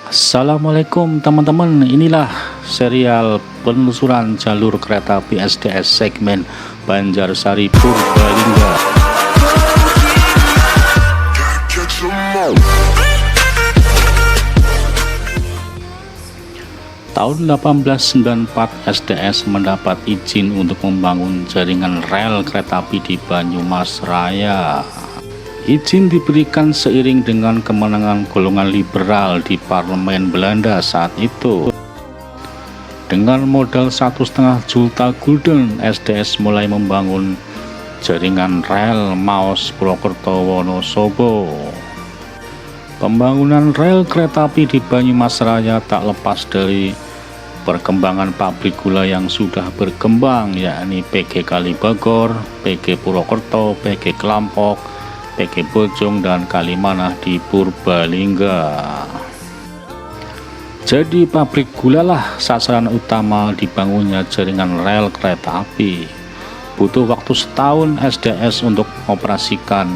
Assalamualaikum teman-teman, inilah serial penelusuran jalur kereta api SDS segmen Banjarsari Purbalingga. Tahun 1894 SDS mendapat izin untuk membangun jaringan rel kereta api di Banyumas Raya. Izin diberikan seiring dengan kemenangan golongan liberal di parlemen Belanda saat itu. Dengan modal 1,5 juta gulden, SDS mulai membangun jaringan rel Maus Purwokerto Wonosobo. Pembangunan rel kereta api di Banyumas Raya tak lepas dari perkembangan pabrik gula yang sudah berkembang, yakni PG Kalibagor, PG Purwokerto, PG Klampok, PG Bojong, dan Kalimanah di Purbalingga. Jadi pabrik gula lah sasaran utama dibangunnya jaringan rel kereta api. Butuh waktu setahun SDS untuk mengoperasikan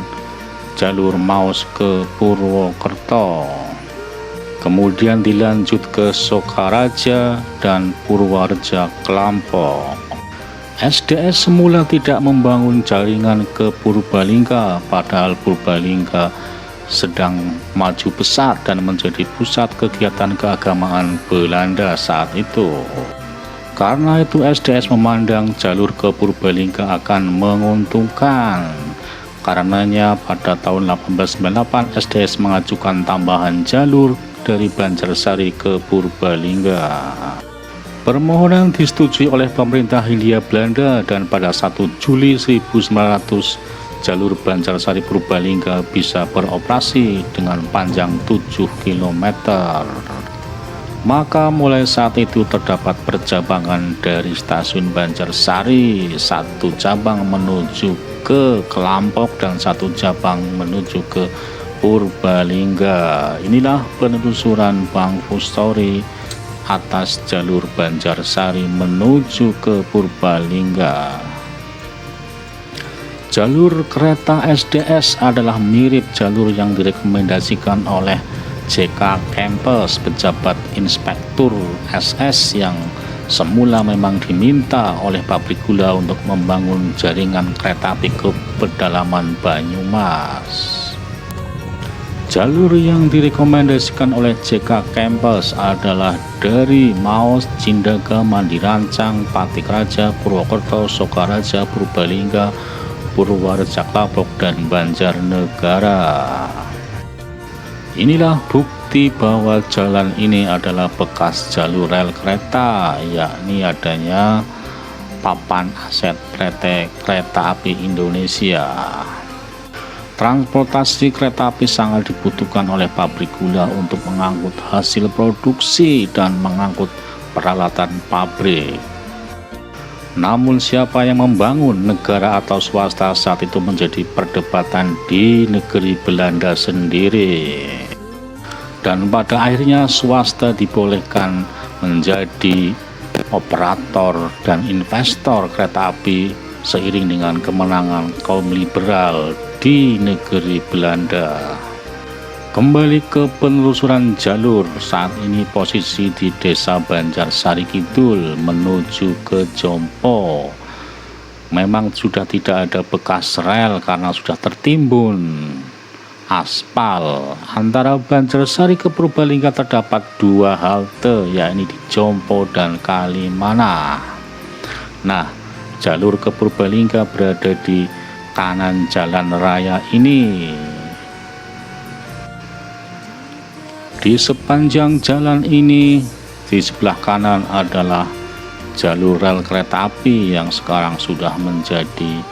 jalur Maus ke Purwokerto. Kemudian dilanjut ke Sokaraja dan Purwareja Klampok. SDS semula tidak membangun jaringan ke Purbalingga, padahal Purbalingga sedang maju pesat dan menjadi pusat kegiatan keagamaan Belanda saat itu. Karena itu SDS memandang jalur ke Purbalingga akan menguntungkan. Karenanya pada tahun 1898 SDS mengajukan tambahan jalur dari Banjarsari ke Purbalingga. Permohonan disetujui oleh pemerintah Hindia Belanda dan pada 1 Juli 1900 jalur Banjarsari Purbalingga bisa beroperasi dengan panjang 7 km. Maka mulai saat itu terdapat percabangan dari stasiun Banjarsari, satu cabang menuju ke Klampok dan satu cabang menuju ke Purbalingga. Inilah penelusuran Bang Fustori atas jalur Banjarsari menuju ke Purbalingga. Jalur kereta SDS adalah mirip jalur yang direkomendasikan oleh J.K. Kempes, pejabat inspektur SS yang semula memang diminta oleh pabrik gula untuk membangun jaringan kereta api ke pedalaman Banyumas. Jalur yang direkomendasikan oleh J.K. Kempes adalah dari Maus, Cindaga, Mandirancang, Patikraja, Purwokerto, Sokaraja, Purbalingga, Purwareja Klampok, dan Banjarnegara. Inilah bukti bahwa jalan ini adalah bekas jalur rel kereta, yakni adanya papan aset PT Kereta Api Indonesia. Transportasi kereta api sangat dibutuhkan oleh pabrik gula untuk mengangkut hasil produksi dan mengangkut peralatan pabrik. Namun siapa yang membangun, negara atau swasta, saat itu menjadi perdebatan di negeri Belanda sendiri. Dan pada akhirnya swasta dibolehkan menjadi operator dan investor kereta api seiring dengan kemenangan kaum liberal di negeri Belanda. Kembali ke penelusuran jalur, saat ini posisi di desa Banjarsari Kidul menuju ke Jompo. Memang sudah tidak ada bekas rel karena sudah tertimbun aspal. Antara Banjarsari ke Purbalingga terdapat 2 halte, yakni di Jompo dan Kalimanah. Nah, jalur ke Purbalingga berada di kanan jalan raya ini. Di sepanjang jalan ini, di sebelah kanan adalah jalur rel kereta api yang sekarang sudah menjadi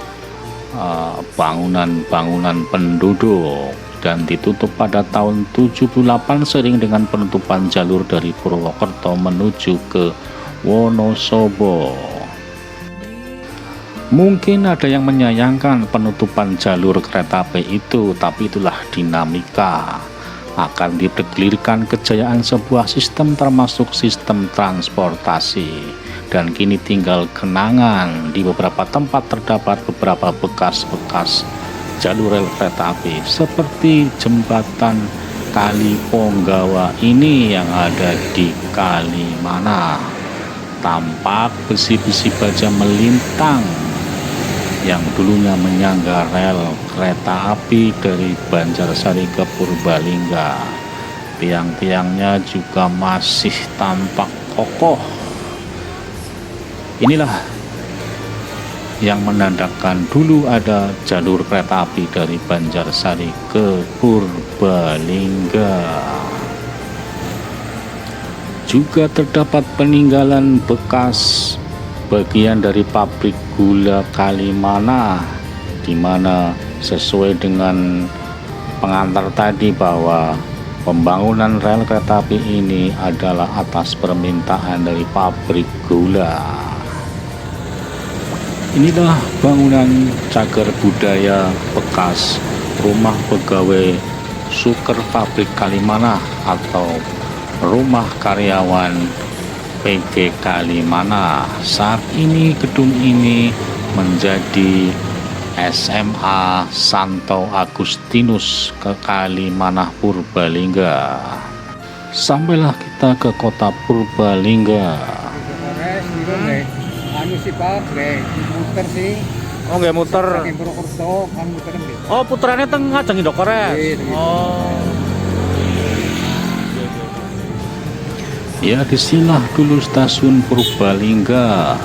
bangunan-bangunan penduduk dan ditutup pada tahun 78 seiring dengan penutupan jalur dari Purwokerto menuju ke Wonosobo. Mungkin ada yang menyayangkan penutupan jalur kereta api itu, tapi itulah dinamika. Akan dipergulirkan kejayaan sebuah sistem termasuk sistem transportasi. Dan kini tinggal kenangan, di beberapa tempat terdapat beberapa bekas-bekas jalur rel kereta api seperti jembatan Kali Ponggawa ini yang ada di Kalimana. Tampak besi-besi baja melintang yang dulunya menyangga rel kereta api dari Banjarsari ke Purbalingga. Tiang-tiangnya juga masih tampak kokoh. Inilah yang menandakan dulu ada jalur kereta api dari Banjarsari ke Purbalingga. Juga terdapat peninggalan bekas bagian dari pabrik gula Kalimana, di mana sesuai dengan pengantar tadi bahwa pembangunan rel kereta api ini adalah atas permintaan dari pabrik gula. Inilah bangunan cagar budaya bekas rumah pegawai Suker Pabrik Kalimana atau rumah karyawan PG Kalimana. Saat ini gedung ini menjadi SMA Santo Agustinus ke Kalimana Purbalingga. Sampailah kita ke kota Purbalingga. Anu sih Pak, muter sih. Oh, nggak muter. Saking Purwokerto, kan muter kan. Oh, puterannya tengah jangan Indokores. Oh. Ya, disinilah dulu stasiun Purbalingga,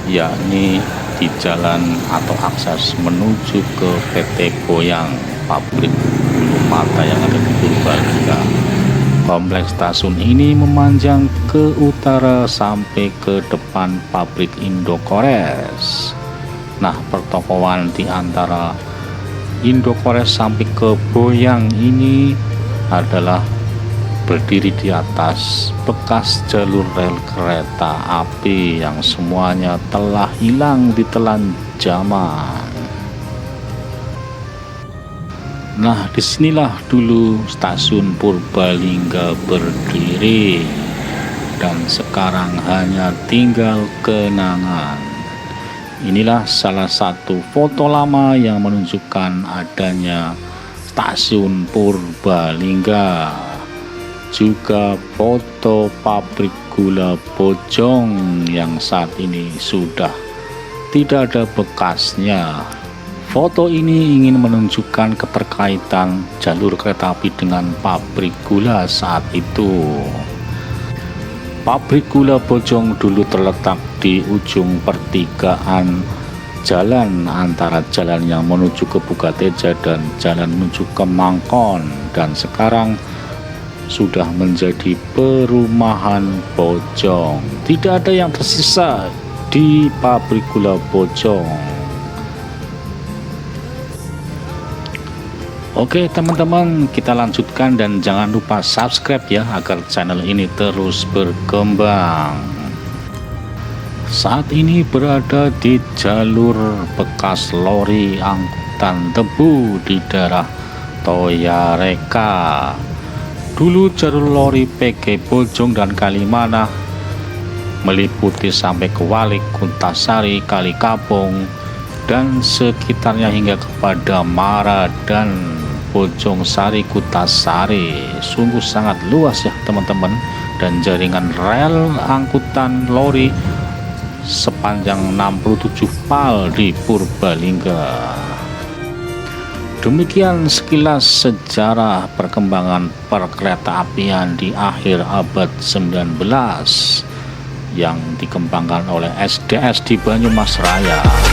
yakni di jalan atau akses menuju ke PT Goyang pabrik bulu mata yang ada di Purbalingga. Kompleks stasiun ini memanjang ke utara sampai ke depan pabrik Indokores. Nah, pertokoan di antara Indokores sampai ke Goyang ini adalah berdiri di atas bekas jalur rel kereta api yang semuanya telah hilang ditelan zaman. Nah, disinilah dulu stasiun Purbalingga berdiri dan sekarang hanya tinggal kenangan. Inilah salah satu foto lama yang menunjukkan adanya stasiun Purbalingga. Juga foto pabrik gula Bojong yang saat ini sudah tidak ada bekasnya. Foto ini ingin menunjukkan keterkaitan jalur kereta api dengan pabrik gula saat itu. Pabrik gula Bojong dulu terletak di ujung pertigaan jalan antara jalan yang menuju ke Bukateja dan jalan menuju ke Mangkon, dan sekarang sudah menjadi perumahan Bojong. Tidak ada yang tersisa di pabrik gula Bojong. Oke teman-teman, kita lanjutkan dan jangan lupa subscribe ya agar channel ini terus berkembang. Saat ini berada di jalur bekas lori angkutan tebu di daerah Toyareka. Dulu jalur lori PG Bojong dan Kalimana meliputi sampai ke Walik, Kuntasari, Kalikapung dan sekitarnya hingga kepada Mara dan Bojong Sari, Kutasari. Sungguh sangat luas ya teman-teman, dan jaringan rel angkutan lori sepanjang 67 pal di Purbalingga. Demikian sekilas sejarah perkembangan perkereta-apian di akhir abad 19 yang dikembangkan oleh SDS di Banyumas Raya.